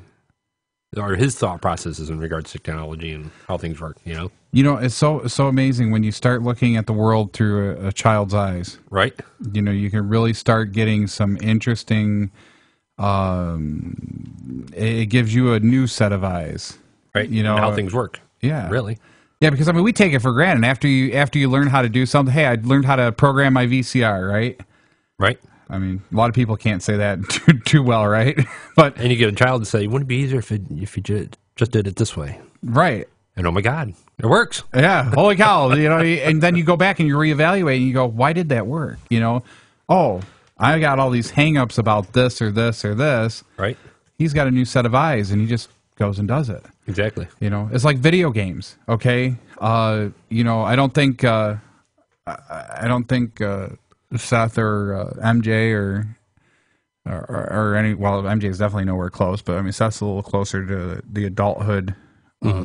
are his thought processes in regards to technology and how things work, You know, it's so amazing when you start looking at the world through a child's eyes. Right. You know, you can really start getting some interesting. It gives you a new set of eyes. Right. You know and how things work. Yeah. Really. Yeah, because I mean, we take it for granted. After you learn how to do something, hey, I learned how to program my VCR, right? Right. I mean, a lot of people can't say that too well, right? But and you get a child to say, wouldn't it be easier if you just did it this way? Right. And oh my God, it works. Yeah. Holy cow. And then you go back and you reevaluate and you go, why did that work? Oh, I got all these hang-ups about this or this or this. Right. He's got a new set of eyes and he just goes and does it. Exactly. It's like video games. Okay. I don't think Seth or MJ or any. Well, MJ is definitely nowhere close, but I mean Seth's a little closer to the adulthood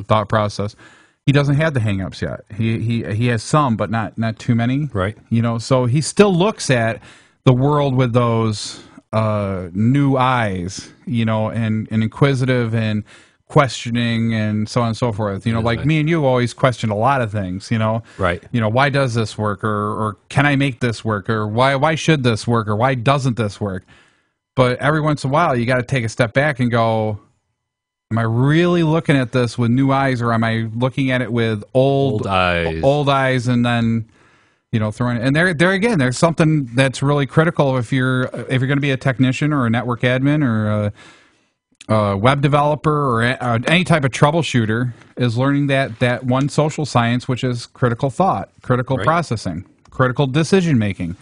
thought process. He doesn't have the hangups yet. He has some, but not too many. Right. So he still looks at the world with those new eyes. And inquisitive and questioning and so on and so forth. Like me and you always question a lot of things, Right. Why does this work or can I make this work or why should this work or why doesn't this work? But every once in a while you got to take a step back and go, am I really looking at this with new eyes or am I looking at it with old eyes and then throwing it. And there again, there's something that's really critical if you're going to be a technician or a network admin or a web developer or any type of troubleshooter is learning that one social science, which is critical thought, critical processing, critical decision making.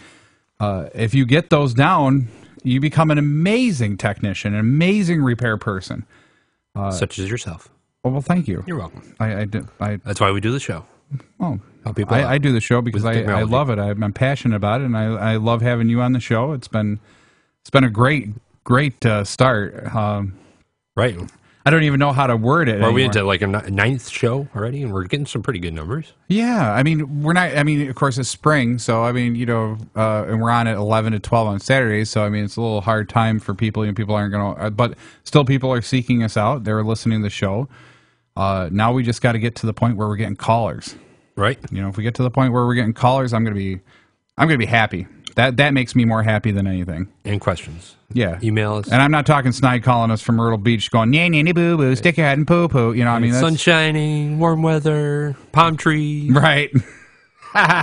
If you get those down, you become an amazing technician, an amazing repair person. Such as yourself. Well, thank you. You're welcome. That's why we do the show. Well, Help people I do the show because I love it. I'm passionate about it, and I love having you on the show. It's been a great start. Right. I don't even know how to word it. Are we into like a 9th show already, and we're getting some pretty good numbers? Yeah, I mean we're not. I mean, of course, it's spring, so I mean, and we're on at 11 to 12 on Saturdays. So I mean, it's a little hard time for people. People aren't going to, but still, people are seeking us out. They're listening to the show. Now we just got to get to the point where we're getting callers. Right. If we get to the point where we're getting callers, I'm gonna be happy. That makes me more happy than anything. And questions. Yeah. Email us. And I'm not talking Snide calling us from Myrtle Beach going, nanny boo boo, stick your head in poo poo. I mean, sun shining, warm weather, palm trees. Right.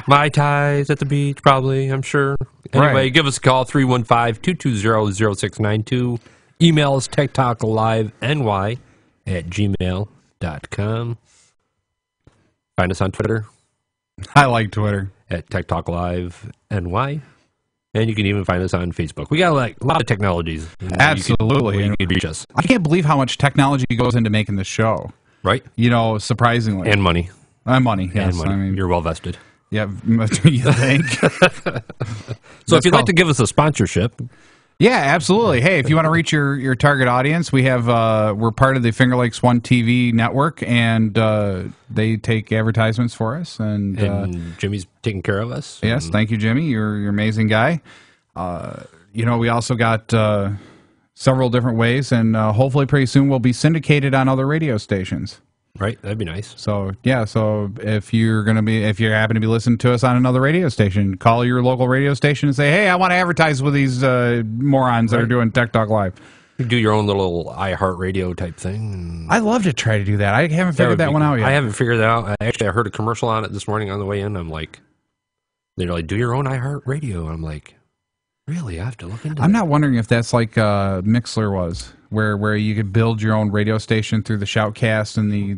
Mai Tais at the beach, probably, I'm sure. Anyway, give us a call, 315-220-0692. Email us techtalkliveny@gmail.com. Find us on Twitter. I like Twitter. At Tech Talk Live NY. And you can even find us on Facebook. We got a lot of technologies. Absolutely. You can reach us. I can't believe how much technology goes into making this show. Right. Surprisingly. And money. Money, yes. And money. I mean, you're well vested. Yeah, you think? So if you'd like to give us a sponsorship. Yeah, absolutely. Hey, if you want to reach your target audience, we're part of the Finger Lakes One TV network, and they take advertisements for us. And Jimmy's taking care of us. Yes, thank you, Jimmy. You're an amazing guy. We also got several different ways, and hopefully pretty soon we'll be syndicated on other radio stations. Right, that'd be nice. So yeah, if you happen to be listening to us on another radio station, call your local radio station and say, "Hey, I want to advertise with these morons that are doing Tech Talk Live." You do your own little iHeartRadio type thing. I'd love to try to do that. I haven't figured that one out yet. I haven't figured that out. I heard a commercial on it this morning on the way in. I'm like, they're like, "Do your own iHeartRadio." I'm like, really? I have to look into. I'm not wondering if that's like Mixler was. Where you could build your own radio station through the Shoutcast and the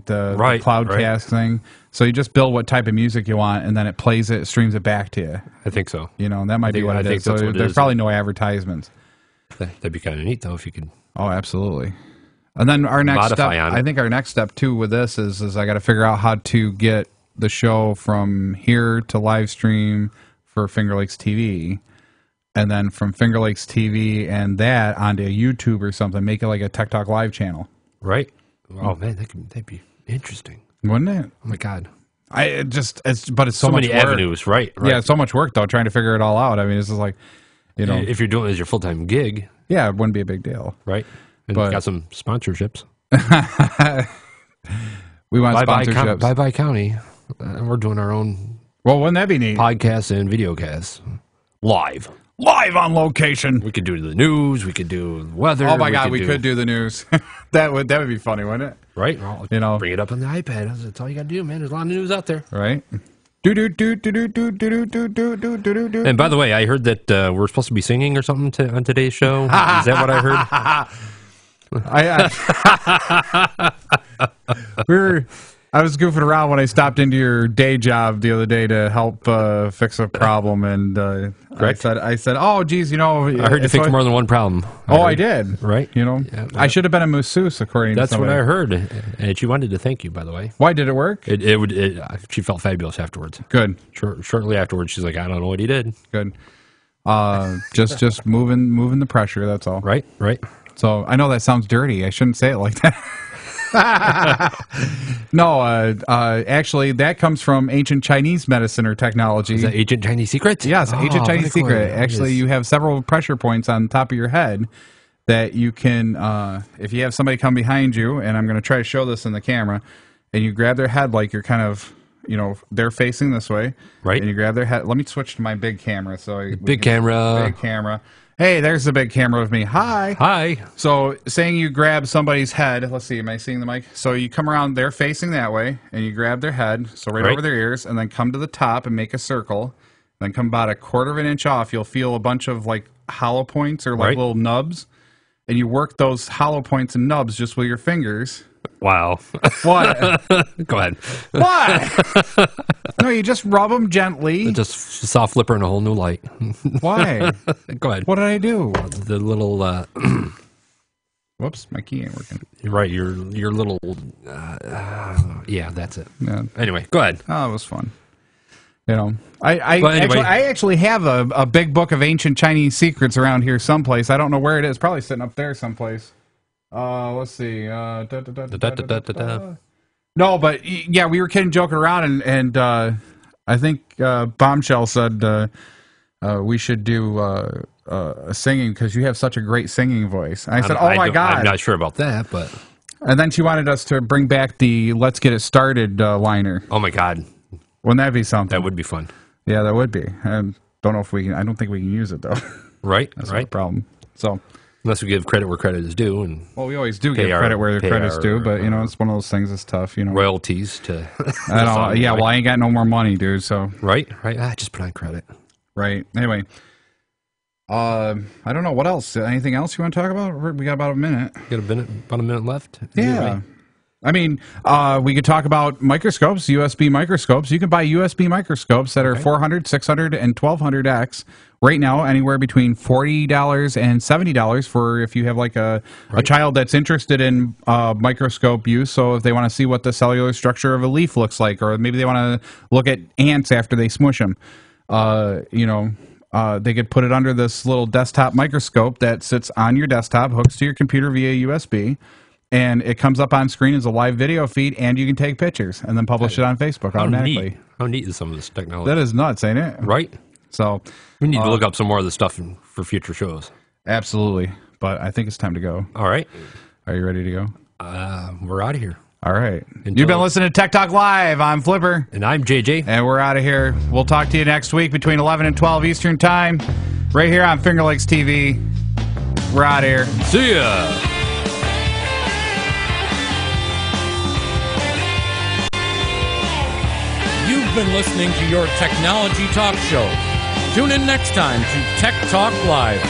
Cloudcast thing. So you just build what type of music you want, and then it plays it, streams it back to you. I think so. That might be what it is. So there's probably no advertisements. That'd be kind of neat, though, if you could. Oh, absolutely. And then our next step, I think our next step, too, with this is I got to figure out how to get the show from here to live stream for Finger Lakes TV. and then from Finger Lakes TV and that onto YouTube or something, make it like a Tech Talk Live channel. Right. Oh man, that'd be interesting, wouldn't it? Oh my God. But it's so much many work. avenues, right? Yeah, it's so much work though, trying to figure it all out. I mean, this is like, if you're doing it as your full-time gig, yeah, it wouldn't be a big deal, right? And But- you got some sponsorships. We want sponsorships. Bye-bye County. We're doing our own Well, wouldn't that be neat? podcasts and videocasts live. Live on location. We could do the news. We could do the weather. Oh my God, we could do the news. that would be funny, wouldn't it? Right. Well, bring it up on the iPad. That's all you got to do, man. There's a lot of news out there. Right. And by the way, I heard that we're supposed to be singing or something on today's show. Is that what I heard? I was goofing around when I stopped into your day job the other day to help fix a problem, and I said, "Oh, geez, I heard you fixed more than one problem." I did. Right? Yeah, I should have been a masseuse, according to That's somebody. what I heard, and she wanted to thank you. By the way, Why did it work? She felt fabulous afterwards. Good. Shortly afterwards, she's like, "I don't know what he did." Good. Just moving the pressure. That's all. Right. So I know that sounds dirty. I shouldn't say it like that. No, actually, that comes from ancient Chinese medicine or technology. Is that ancient Chinese secret? Yes, ancient Chinese very cool. secret. Actually, you have several pressure points on top of your head that you can, if you have somebody come behind you, and I'm going to try to show this in the camera, and you grab their head like you're kind of, they're facing this way. Right. And you grab their head. Let me switch to my big camera. Big camera. Big camera. Hey, there's the big camera with me. Hi. So saying you grab somebody's head, let's see, am I seeing the mic? So you come around, they're facing that way, and you grab their head, so right over their ears, and then come to the top and make a circle. Then come about a quarter of an inch off, you'll feel a bunch of like hollow points or like little nubs. And you work those hollow points and nubs just with your fingers. Wow. What? Go ahead. What? No, you just rub them gently. Just saw Flipper in a whole new light. Why? Go ahead. What did I do? The little. Whoops, my key ain't working. Right, your little. Yeah, that's it. Yeah. Anyway, go ahead. Oh, it was fun. I actually have a big book of ancient Chinese secrets around here someplace. I don't know where it is. Probably sitting up there someplace. Let's see. No, but yeah, we were kidding, joking around, and I think Bombshell said we should do singing because you have such a great singing voice. And I said, "Oh my God!" I'm not sure about that, but. And then she wanted us to bring back the "Let's Get It Started" liner. Oh my God! Wouldn't that be something? That would be fun. Yeah, that would be. I don't know if we can. I don't think we can use it though. Right. That's the problem. So. Unless we give credit where credit is due, and we always do give credit where credit's due, but it's one of those things that's tough, royalties to. I don't. Yeah, well, I ain't got no more money, dude. So right. Just put on credit. Right. Anyway, I don't know what else. Anything else you want to talk about? We got about a minute. About a minute left. Yeah. I mean, we could talk about microscopes, USB microscopes. You can buy USB microscopes that are 400, 600, and 1200X right now, anywhere between $40 and $70 for if you have like a child that's interested in microscope use. So if they want to see what the cellular structure of a leaf looks like, or maybe they want to look at ants after they smush them, they could put it under this little desktop microscope that sits on your desktop, hooks to your computer via USB. And it comes up on screen as a live video feed, and you can take pictures and then publish it on Facebook automatically. How neat is some of this technology? That is nuts, ain't it? Right. So we need to look up some more of this stuff for future shows. Absolutely. But I think it's time to go. All right. Are you ready to go? We're out of here. All right. You've been listening to Tech Talk Live. I'm Flipper. And I'm JJ. And we're out of here. We'll talk to you next week between 11 and 12 Eastern Time, right here on Finger Lakes TV. We're out of here. See ya. You've been listening to your technology talk show. Tune in next time to Tech Talk Live.